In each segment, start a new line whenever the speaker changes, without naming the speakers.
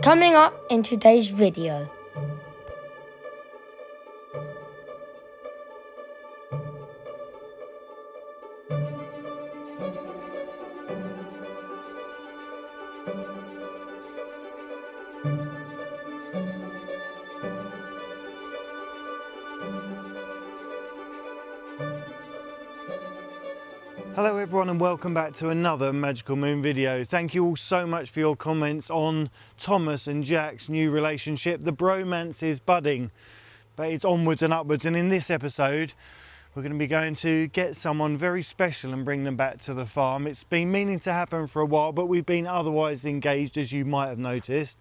Coming up in today's video.
Hello everyone and welcome back to another Magical Moon video. Thank you all so much for your comments on Thomas and Jack's new relationship. The bromance is budding, but it's onwards and upwards, and in this episode we're going to be going to get someone very special and bring them back to the farm. It's been meaning to happen for a while, but we've been otherwise engaged, as you might have noticed.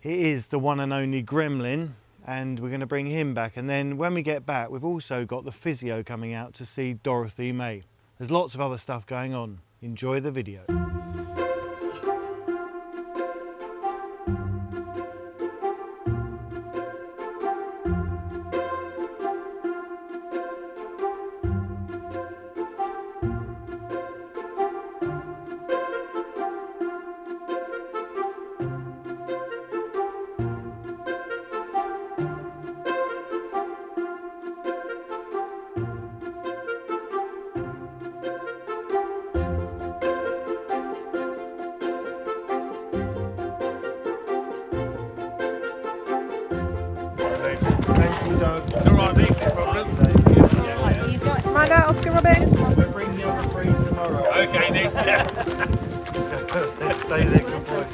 It is the one and only Gremlin, and we're going to bring him back, and then when we get back we've also got the physio coming out to see Dorothy May. There's lots of other stuff going on. Enjoy the video. Thank you, Doug.
All right, mate, no problem.
Mind out, Oscar Robin.
We'll bring the other three tomorrow.
Okay, then. Yeah.
Stay there, good boy.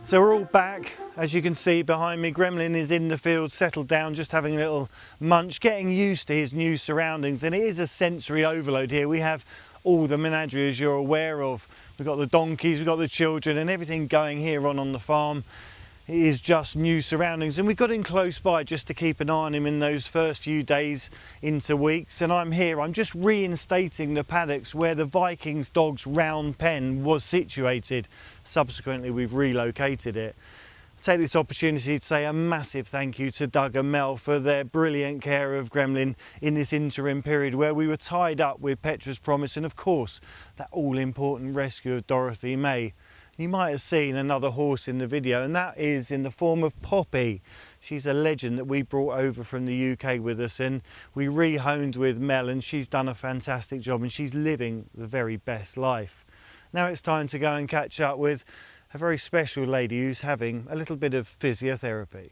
So we're all back. As you can see behind me, Gremlin is in the field, settled down, just having a little munch, getting used to his new surroundings. And it is a sensory overload here. We have all the menagerie, as you're aware of. We've got the donkeys, we've got the children, and everything going here on the farm. It is just new surroundings, and we've got him close by just to keep an eye on him in those first few days into weeks. And I'm here, I'm just reinstating the paddocks where the Vikings dog's round pen was situated. Subsequently, we've relocated it. I take this opportunity to say a massive thank you to Doug and Mel for their brilliant care of Gremlin in this interim period where we were tied up with Petra's promise and, of course, that all-important rescue of Dorothy May. You might have seen another horse in the video, and that is in the form of Poppy. She's a legend that we brought over from the UK with us, and we re-honed with Mel, and she's done a fantastic job, and she's living the very best life. Now it's time to go and catch up with a very special lady who's having a little bit of physiotherapy.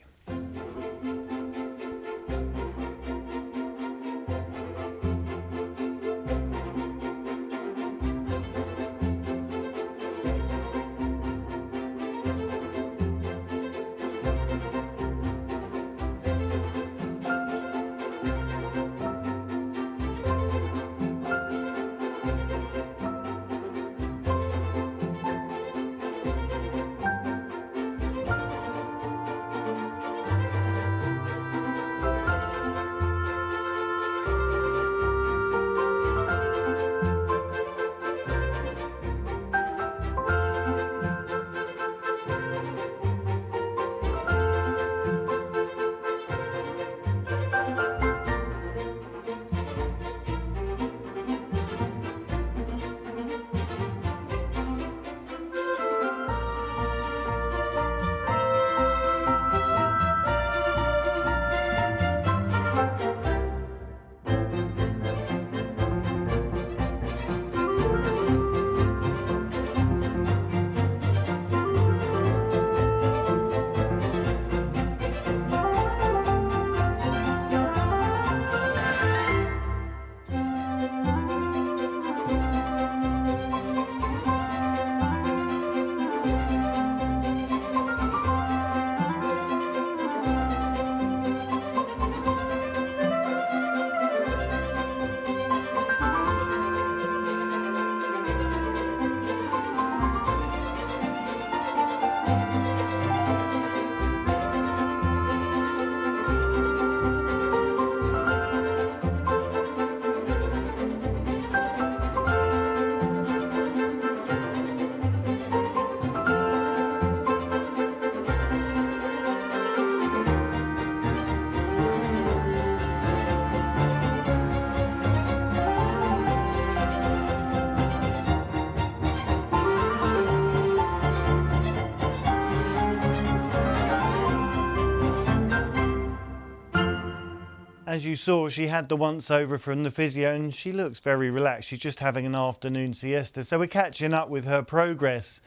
as you saw, she had the once over from the physio and she looks very relaxed. She's just having an afternoon siesta. So we're catching up with her progress.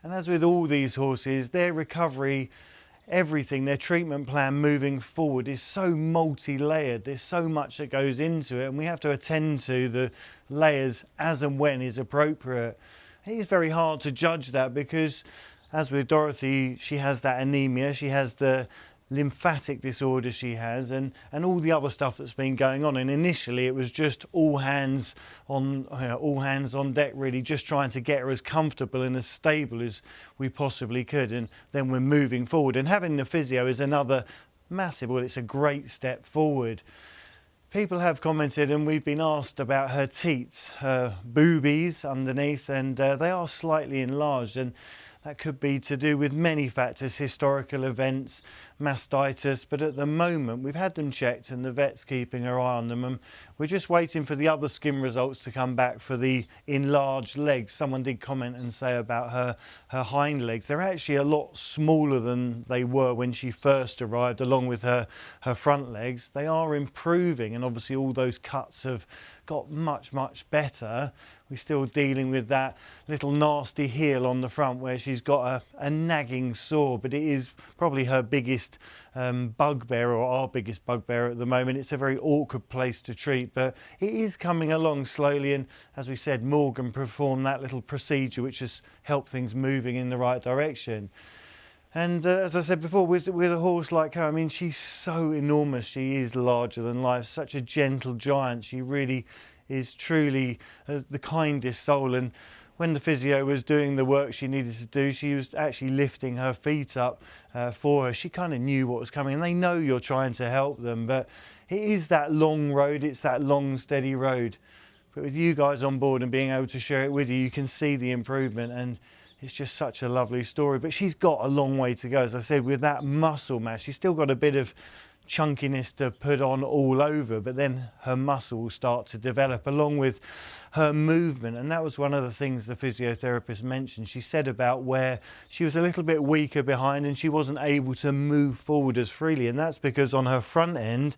And as with all these horses, their recovery, everything, their treatment plan moving forward is so multi-layered. There's so much that goes into it, and we have to attend to the layers as and when is appropriate. It is very hard to judge that because, as with Dorothy, she has that anemia, she has the lymphatic disorder she has, and all the other stuff that's been going on. And initially it was just all hands on deck, really, just trying to get her as comfortable and as stable as we possibly could. And then we're moving forward, and having the physio is another massive, well, it's a great step forward. People have commented, and we've been asked about her teats, her boobies underneath, and they are slightly enlarged, and that could be to do with many factors, historical events, mastitis, but at the moment we've had them checked and the vet's keeping her eye on them, and we're just waiting for the other skin results to come back for the enlarged legs. Someone did comment and say about her hind legs, they're actually a lot smaller than they were when she first arrived, along with her front legs. They are improving, and obviously all those cuts have got much better. We're still dealing with that little nasty heel on the front where she's got a nagging sore, but it is probably her biggest bugbear, or our biggest bugbear at the moment. It's a very awkward place to treat, but it is coming along slowly, and as we said, Morgan performed that little procedure which has helped things moving in the right direction. And as I said before, with a horse like her, I mean, she's so enormous. She is larger than life, such a gentle giant. She really is truly the kindest soul. And when the physio was doing the work she needed to do, she was actually lifting her feet up for her. She kind of knew what was coming, and they know you're trying to help them, but it is that long road. It's that long, steady road. But with you guys on board and being able to share it with you, you can see the improvement, and it's just such a lovely story. But she's got a long way to go. As I said, with that muscle mass, she's still got a bit of chunkiness to put on all over, but then her muscle will start to develop along with her movement. And that was one of the things the physiotherapist mentioned. She said about where she was a little bit weaker behind and she wasn't able to move forward as freely, and that's because on her front end,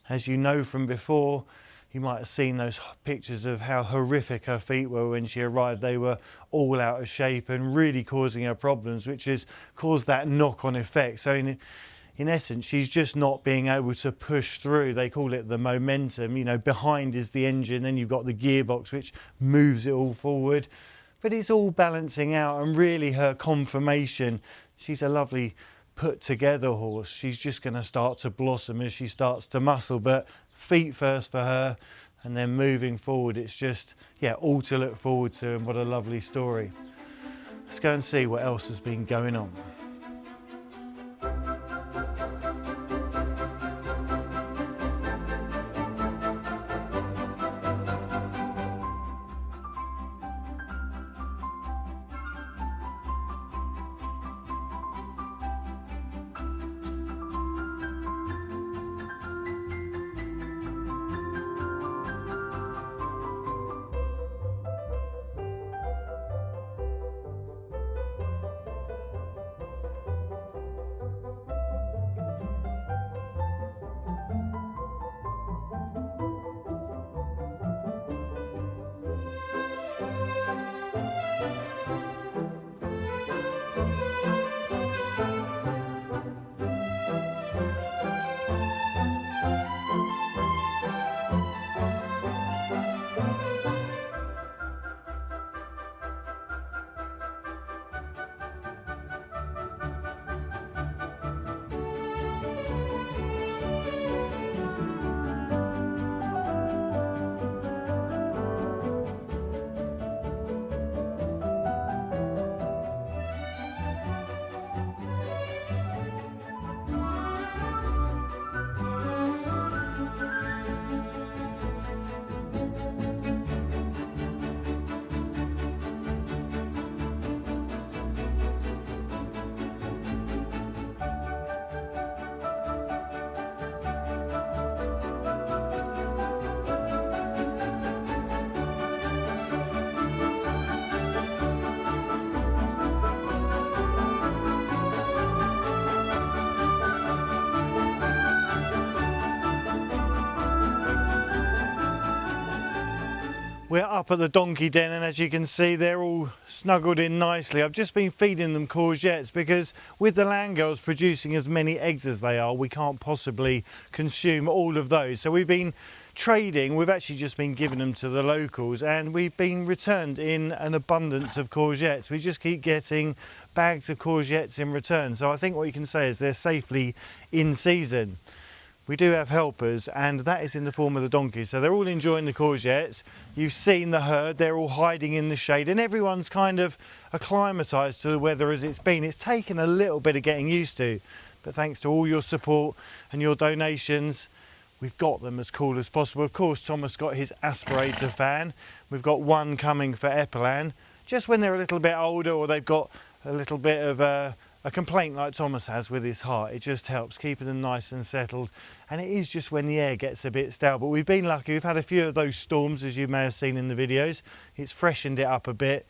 as you know from before, you might have seen those pictures of how horrific her feet were when she arrived. They were all out of shape and really causing her problems, which has caused that knock-on effect. So in essence, she's just not being able to push through. They call it the momentum. You know, behind is the engine, then you've got the gearbox which moves it all forward. But it's all balancing out, and really her conformation, she's a lovely put together horse. She's just going to start to blossom as she starts to muscle, but feet first for her, and then moving forward, it's just, yeah, all to look forward to, and what a lovely story. Let's go and see what else has been going on. We're up at the donkey den, and as you can see, they're all snuggled in nicely. I've just been feeding them courgettes because with the land girls producing as many eggs as they are, we can't possibly consume all of those. So we've been trading. We've actually just been giving them to the locals, and we've been returned in an abundance of courgettes. We just keep getting bags of courgettes in return. So I think what you can say is they're safely in season. We do have helpers, and that is in the form of the donkeys. So they're all enjoying the courgettes. You've seen the herd, they're all hiding in the shade, and everyone's kind of acclimatised to the weather as it's been. It's taken a little bit of getting used to, but thanks to all your support and your donations, we've got them as cool as possible. Of course, Thomas got his aspirator fan. We've got one coming for Epilan. Just when they're a little bit older, or they've got a little bit of a complaint like Thomas has with his heart, it just helps keeping them nice and settled. And it is just when the air gets a bit stale, but we've been lucky. We've had a few of those storms, as you may have seen in the videos. It's freshened it up a bit,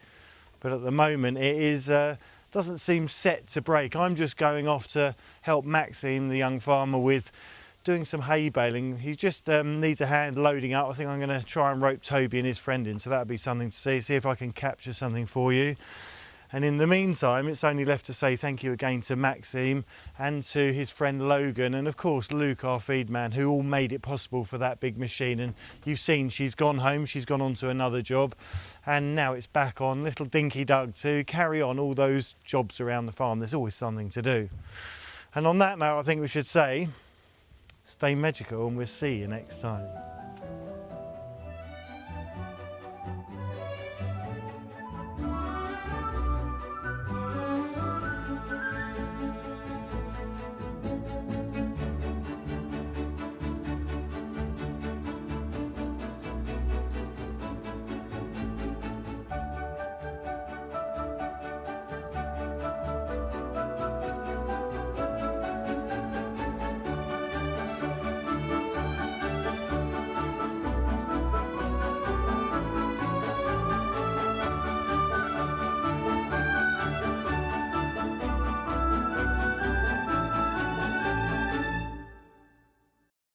but at the moment it is doesn't seem set to break. I'm just going off to help Maxime, the young farmer, with doing some hay baling. He just needs a hand loading up. I think I'm going to try and rope Toby and his friend in, so that'll be something to see if I can capture something for you. And in the meantime, it's only left to say thank you again to Maxime and to his friend Logan, and of course Luke, our feed man, who all made it possible for that big machine. And you've seen she's gone home, she's gone on to another job, and now it's back on little Dinky Doug to carry on all those jobs around the farm. There's always something to do. And on that note, I think we should say stay magical, and we'll see you next time.